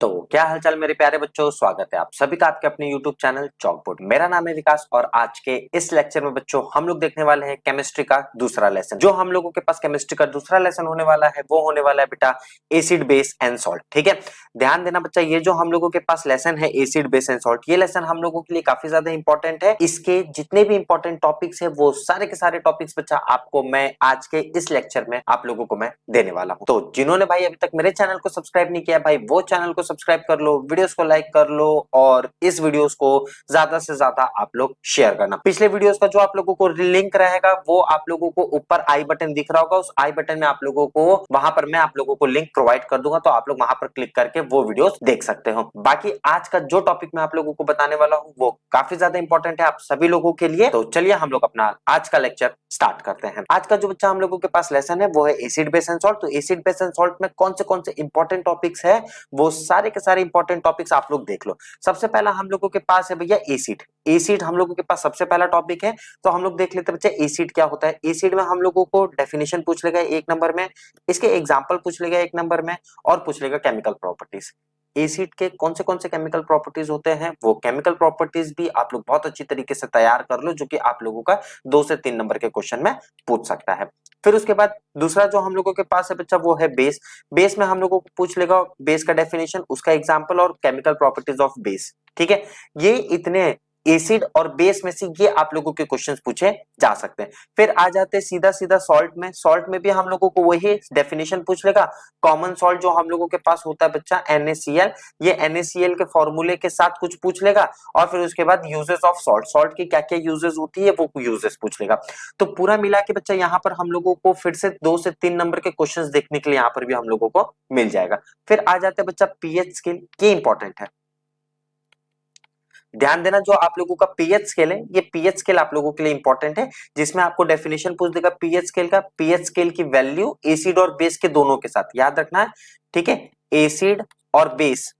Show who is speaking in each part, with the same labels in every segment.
Speaker 1: तो क्या हालचाल मेरे प्यारे बच्चों, स्वागत है आप सभी का आपके अपने YouTube चैनल चॉकबोर्ड। मेरा नाम है विकास और आज के इस लेक्चर में बच्चों हम लोग देखने वाले हैं केमिस्ट्री का दूसरा लेसन। जो हम लोगों के पास केमिस्ट्री का दूसरा लेसन होने वाला है वो होने वाला है बेटा एसिड बेस एंड सॉल्ट। ठीक है, ध्यान देना बच्चा, ये जो हम लोगों के पास लेसन है एसिड बेस एंड सॉल्ट, ये लेसन हम लोगों के लिए काफी ज्यादा इंपॉर्टेंट है। इसके जितने भी इंपॉर्टेंट टॉपिक्स है वो सारे के सारे टॉपिक्स बच्चा आपको मैं आज के इस लेक्चर में आप लोगों को मैं देने वाला हूं। तो जिन्होंने भाई अभी तक मेरे चैनल को सब्सक्राइब नहीं किया भाई, वो चैनल को सब्सक्राइब कर लो, वीडियोस को लाइक कर लो और इस वीडियोस को ज्यादा से ज्यादा आप लोग शेयर करना। पिछले वीडियोस का जो आप लोगों को लिंक रहेगा वो आप लोगों को ऊपर आई बटन दिख रहा होगा, उस आई बटन में आप लोगों को वहां पर मैं आप लोगों को लिंक प्रोवाइड कर दूंगा, तो आप लोग वहां पर क्लिक करके वो वीडियोस देख सकते हो। बाकी आज का जो टॉपिक मैं आप लोगों को बताने वाला हूं वो काफी ज्यादा इंपॉर्टेंट है आप सभी लोगों के लिए। तो चलिए हम लोग अपना आज का लेक्चर स्टार्ट करते हैं। आज का जो बच्चा हम लोगों के पास लेसन है वो है एसिड बेस एंड सॉल्ट। तो एसिड बेस एंड सॉल्ट में कौन से इंपॉर्टेंट टॉपिक्स है वो सारे के सारे इंपॉर्टेंट टॉपिक्स आप लोग देख लो। सबसे पहला हम लोगों के पास है भैया एसिड। एसिड हम लोगों के पास सबसे पहला टॉपिक है, तो हम लोग देख लेते हैं बच्चे एसिड क्या होता है। एसिड में हम लोगों को डेफिनेशन पूछ लेगा 1 नंबर में, इसके एग्जांपल पूछ लेगा 1 नंबर में और पूछ लेगा केमिकल प्रॉपर्टीज। एसिड के कौन से केमिकल प्रॉपर्टीज होते हैं वो केमिकल प्रॉपर्टीज भी आप लोग बहुत अच्छी तरीके से तैयार कर लो, जो कि आप लोगों का 2 से 3 नंबर के क्वेश्चन में पूछ सकता है। फिर उसके बाद दूसरा जो हम लोगों के पास है बच्चा वो है बेस। बेस में हम लोगों को पूछ लेगा बेस का डेफिनेशन, उसका एग्जांपल और केमिकल प्रॉपर्टीज ऑफ बेस। ठीक है, ये इतने एसिड और बेस में से ये आप लोगों के क्वेश्चंस पूछे जा सकते हैं। फिर आ जाते हैं सीधा सीधा सॉल्ट में। सॉल्ट में भी हम लोगों को वही डेफिनेशन पूछ लेगा। कॉमन सॉल्ट जो हम लोगों के पास होता है बच्चा NaCl, ये NaCl के फॉर्मूले के साथ कुछ पूछ लेगा और फिर उसके बाद यूजेस ऑफ सॉल्ट, सॉल्ट की क्या क्या यूजेस होती है वो यूजेस पूछ लेगा। तो पूरा मिला के बच्चा यहाँ पर हम लोगों को फिर से 2 से 3 नंबर के क्वेश्चंस देखने के लिए यहाँ पर भी हम लोगों को मिल जाएगा। फिर आ जाते हैं बच्चा पीएच स्केल, ये इंपॉर्टेंट है, ध्यान देना। जो आप लोगों का पीएच स्केल है ये पीएच स्केल आप लोगों के लिए इंपॉर्टेंट है, जिसमें आपको डेफिनेशन पूछ देगा पीएच स्केल का, पीएच स्केल की वैल्यू एसिड और बेस के दोनों के साथ याद रखना है। ठीक है, एसिड और बेस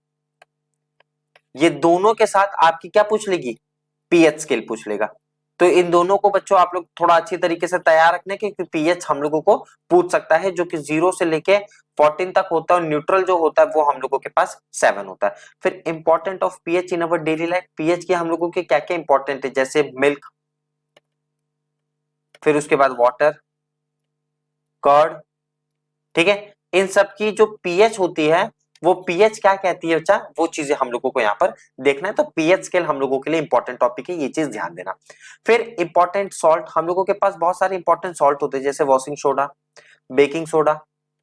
Speaker 1: ये दोनों के साथ आपकी क्या पूछ लेगी, पीएच स्केल पूछ लेगा। तो इन दोनों को बच्चों आप लोग थोड़ा अच्छी तरीके से तैयार रखने के, क्योंकि पीएच हम लोगों को पूछ सकता है, जो कि 0 से लेके 14 तक होता है और न्यूट्रल जो होता है वो हम लोगों के पास 7 होता है। फिर important of pH in our daily life, pH के हम लोगों के क्या क्या इंपॉर्टेंट है, जैसे मिल्क, फिर उसके बाद वाटर, कर्ड। ठीक है, इन सब की जो पीएच होती है वो पीएच क्या कहती है बच्चा, वो चीजें हम लोगों को यहाँ पर देखना है। तो पीएच स्केल हम लोगों के लिए इंपॉर्टेंट टॉपिक है, ये चीज ध्यान देना। फिर इंपॉर्टेंट सॉल्ट, हम लोगों के पास बहुत सारे इंपॉर्टेंट सॉल्ट होते हैं, जैसे washing soda, baking soda,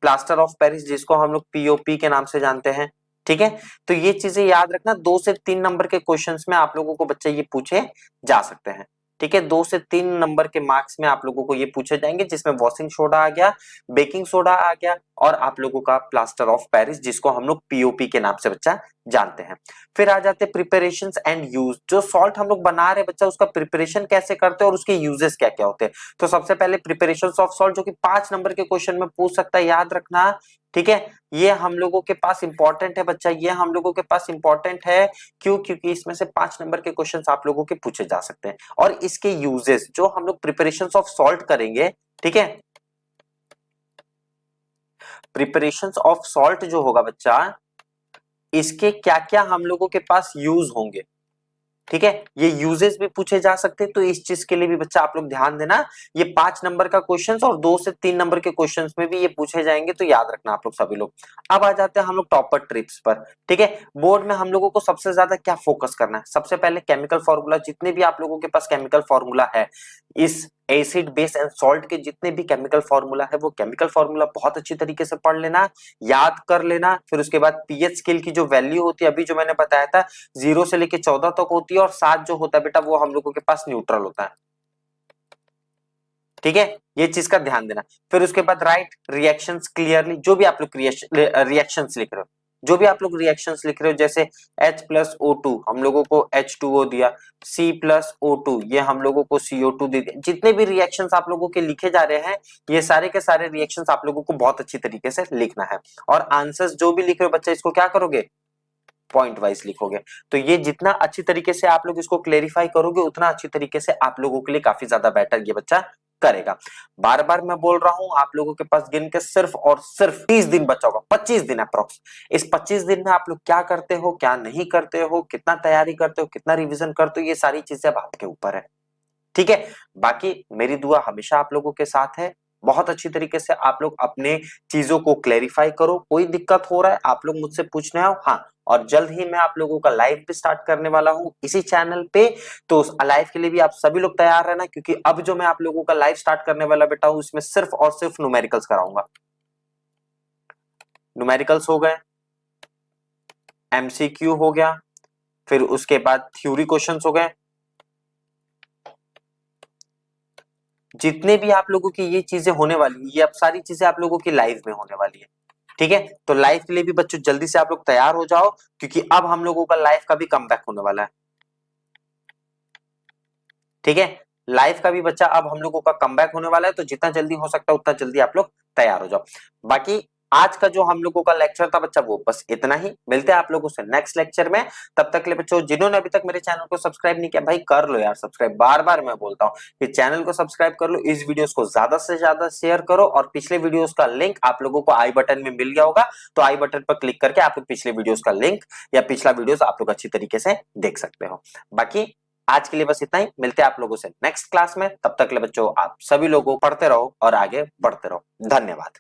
Speaker 1: plaster of Paris जिसको हम लोग पीओपी के नाम से जानते हैं। ठीक है, तो ये चीजें याद रखना, 2 से 3 नंबर के क्वेश्चंस में आप लोगों को बच्चे ये पूछे जा सकते हैं। ठीक है, 2 से 3 नंबर के मार्क्स में आप लोगों को ये पूछे जाएंगे, जिसमें वॉशिंग सोडा आ गया, बेकिंग सोडा आ गया और आप लोगों का प्लास्टर ऑफ पेरिस जिसको हम लोग पीओपी के नाम से बच्चा जानते हैं। फिर आ जाते हैं प्रिपरेशंस एंड यूज, जो सॉल्ट हम लोग बना रहे बच्चा उसका प्रिपरेशन कैसे करते हैं और उसके यूजेस क्या क्या होते हैं। तो सबसे पहले प्रिपरेशंस ऑफ सॉल्ट, जो कि 5 नंबर के क्वेश्चन में पूछ सकता है, याद रखना। ठीक है, ये हम लोगों के पास इंपॉर्टेंट है बच्चा, ये हम लोगों के पास इंपॉर्टेंट है। क्यों? क्योंकि इसमें से 5 नंबर के क्वेश्चन आप लोगों के पूछे जा सकते हैं। और इसके यूजेस जो हम लोग प्रिपरेशंस ऑफ सॉल्ट करेंगे, ठीक है, प्रिपरेशंस ऑफ सॉल्ट जो होगा बच्चा, इसके क्या क्या हम लोगों के पास यूज होंगे। ठीक है, ये यूजेस भी पूछे जा सकते हैं, तो इस चीज के लिए भी बच्चा आप लोग ध्यान देना। ये 5 नंबर का क्वेश्चंस और 2 से 3 नंबर के क्वेश्चंस में भी ये पूछे जाएंगे, तो याद रखना आप लोग सभी लोग। अब आ जाते हैं हम लोग टॉपर ट्रिप्स पर। ठीक है, बोर्ड में हम लोगों को सबसे ज्यादा क्या फोकस करना है, सबसे पहले केमिकल फॉर्मूला, जितने भी आप लोगों के पास केमिकल फॉर्मूला है, इस एसिड बेस एंड सॉल्ट के जितने भी केमिकल फॉर्मूला है वो केमिकल फॉर्मूला बहुत अच्छी तरीके से पढ़ लेना, याद कर लेना। फिर उसके बाद पीएच स्केल की जो वैल्यू होती है, अभी जो मैंने बताया था 0 से लेके 14 तक होती है और 7 जो होता है बेटा वो हम लोगों के पास न्यूट्रल होता है। ठीक है, ये चीज का ध्यान देना। फिर उसके बाद राइट रिएक्शंस क्लियरली, जो भी आप लोग रिएक्शंस लिख रहे हो, जो भी आप लोग रिएक्शंस लिख रहे हो, जैसे H+O2 हम लोगों को H2O दिया, C+O2 ये हम लोगों को CO2 दे दिया। जितने भी रिएक्शंस आप लोगों के लिखे जा रहे हैं, ये सारे के सारे रिएक्शंस आप लोगों को बहुत अच्छी तरीके से लिखना है। और आंसर्स जो भी लिख रहे हो बच्चा, इसको क्या करोगे, पॉइंट वाइज लिखोगे। तो ये जितना अच्छी तरीके से आप लोग इसको क्लेरिफाई करोगे, उतना अच्छी तरीके से आप लोगों के लिए काफी ज्यादा बेटर ये बच्चा करेगा। बार बार मैं बोल रहा हूं, आप लोगों के पास गिन के सिर्फ और सिर्फ 30 दिन बचा होगा, 25 दिन अप्रोक्स। इस 25 दिन में आप लोग क्या करते हो, क्या नहीं करते हो, कितना तैयारी करते हो, कितना रिवीजन करते हो, ये सारी चीजें अब आपके ऊपर है। ठीक है, बाकी मेरी दुआ हमेशा आप लोगों के साथ है। बहुत अच्छी तरीके से आप लोग अपने चीजों को क्लेरिफाई करो। कोई दिक्कत हो रहा है आप लोग मुझसे पूछने आओ। हाँ, और जल्द ही मैं आप लोगों का लाइव भी स्टार्ट करने वाला हूं इसी चैनल पे। तो उस लाइव के लिए भी आप सभी लोग तैयार रहना, क्योंकि अब जो मैं आप लोगों का लाइव स्टार्ट करने वाला बेटा हूं, इसमें सिर्फ और सिर्फ न्यूमेरिकल्स कराऊंगा। न्यूमेरिकल्स हो गए, एमसीक्यू हो गया, फिर उसके बाद थ्योरी क्वेश्चंस हो गए। जितने भी आप लोगों की ये चीजें होने वाली है, ये अब सारी चीजें आप लोगों की लाइव में होने वाली है। ठीक है, तो लाइव के लिए भी बच्चों जल्दी से आप लोग तैयार हो जाओ, क्योंकि अब हम लोगों का लाइव का भी कमबैक होने वाला है। ठीक है, लाइव का भी बच्चा अब हम लोगों का कमबैक होने वाला है, तो जितना जल्दी हो सकता है उतना जल्दी आप लोग तैयार हो जाओ। बाकी आज का जो हम लोगों का लेक्चर था बच्चा, वो बस इतना ही। मिलते हैं आप लोगों से नेक्स्ट लेक्चर में। तब तक के लिए बच्चों, जिन्होंने अभी तक मेरे चैनल को सब्सक्राइब नहीं किया, भाई कर लो यार सब्सक्राइब। बार बार मैं बोलता हूँ कि चैनल को सब्सक्राइब कर लो, इस वीडियोस को ज्यादा से ज्यादा शेयर करो, और पिछले वीडियोस का लिंक आप लोगों को आई बटन में मिल गया होगा, तो आई बटन पर क्लिक करके आप लोग पिछले वीडियोस का लिंक या पिछला वीडियोस आप लोग अच्छी तरीके से देख सकते हो। बाकी आज के लिए बस इतना ही। मिलते हैं आप लोगों से नेक्स्ट क्लास में। तब तक के लिए बच्चों, आप सभी लोगों पढ़ते रहो और आगे बढ़ते रहो। धन्यवाद।